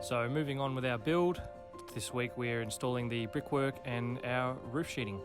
So moving on with our build, this week we're installing the brickwork and our roof sheeting.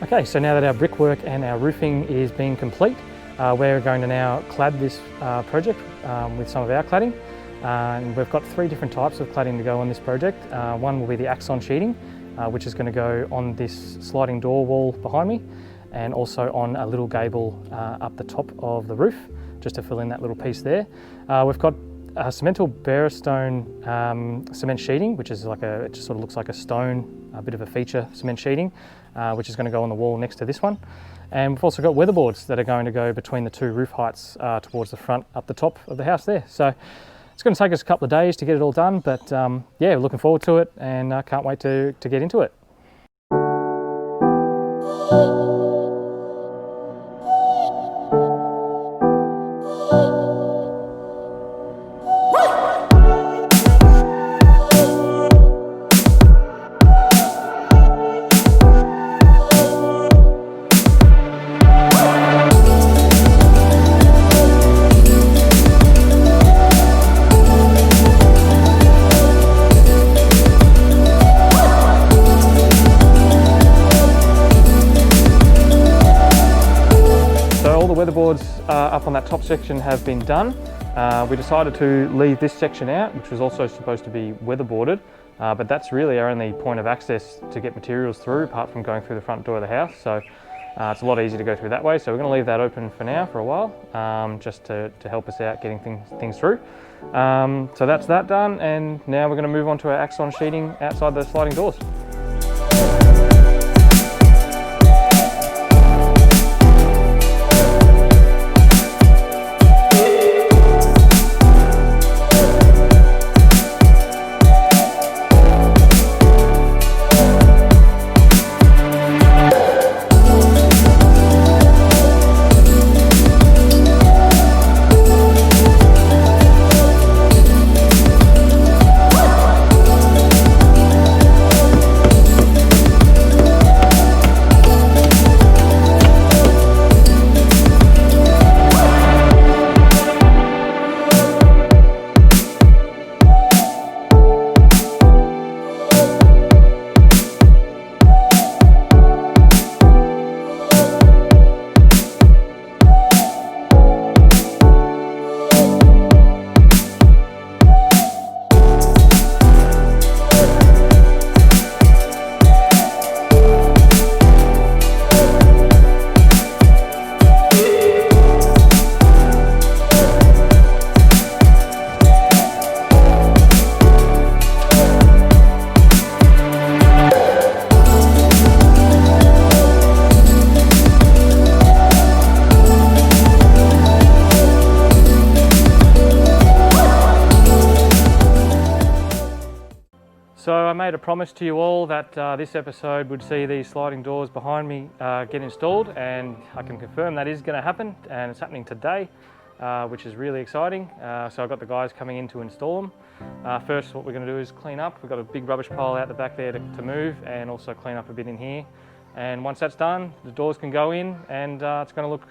Okay, so now that our brickwork and our roofing is being complete, we're going to now clad this project with some of our cladding. And we've got 3 different types of cladding to go on this project. One will be the Axon sheeting, which is going to go on this sliding door wall behind me, and also on a little gable up the top of the roof, just to fill in that little piece there. We've got cemental Barristone cement sheeting, which is like it just sort of looks like a stone, a bit of a feature cement sheeting, which is going to go on the wall next to this one. And we've also got weatherboards that are going to go between the 2 roof heights towards the front up the top of the house there. So it's going to take us a couple of days to get it all done, but yeah, we're looking forward to it and can't wait to get into it. Weatherboards up on that top section have been done. We decided to leave this section out, which was also supposed to be weatherboarded, but that's really our only point of access to get materials through, apart from going through the front door of the house. So it's a lot easier to go through that way. So we're going to leave that open for now for a while, just to help us out getting things through. So that's that done, and now we're going to move on to our Axon sheeting outside the sliding doors. So I made a promise to you all that this episode would see these sliding doors behind me get installed, and I can confirm that is going to happen, and it's happening today, which is really exciting. So I've got the guys coming in to install them. First, what we're going to do is clean up. We've got a big rubbish pile out the back there to move, and also clean up a bit in here. And once that's done, the doors can go in, and it's going to look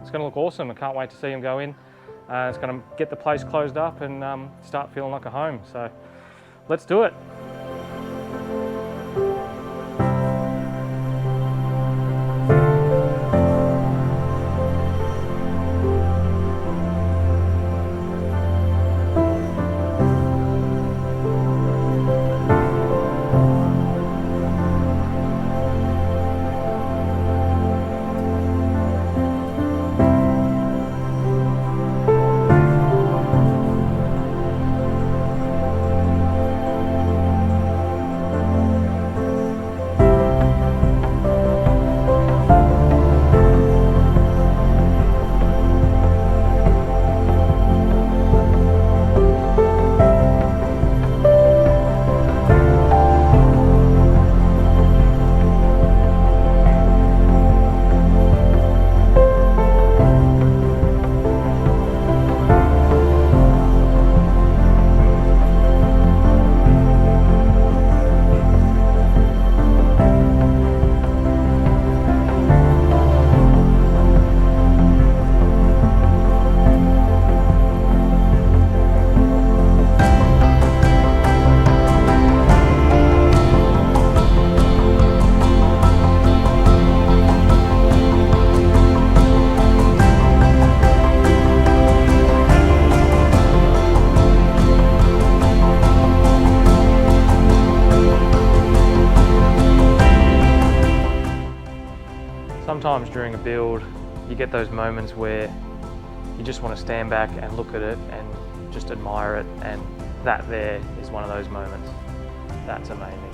it's going to look awesome. I can't wait to see them go in. It's going to get the place closed up and start feeling like a home. So let's do it. Sometimes during a build, you get those moments where you just want to stand back and look at it and just admire it, and that there is one of those moments. That's amazing.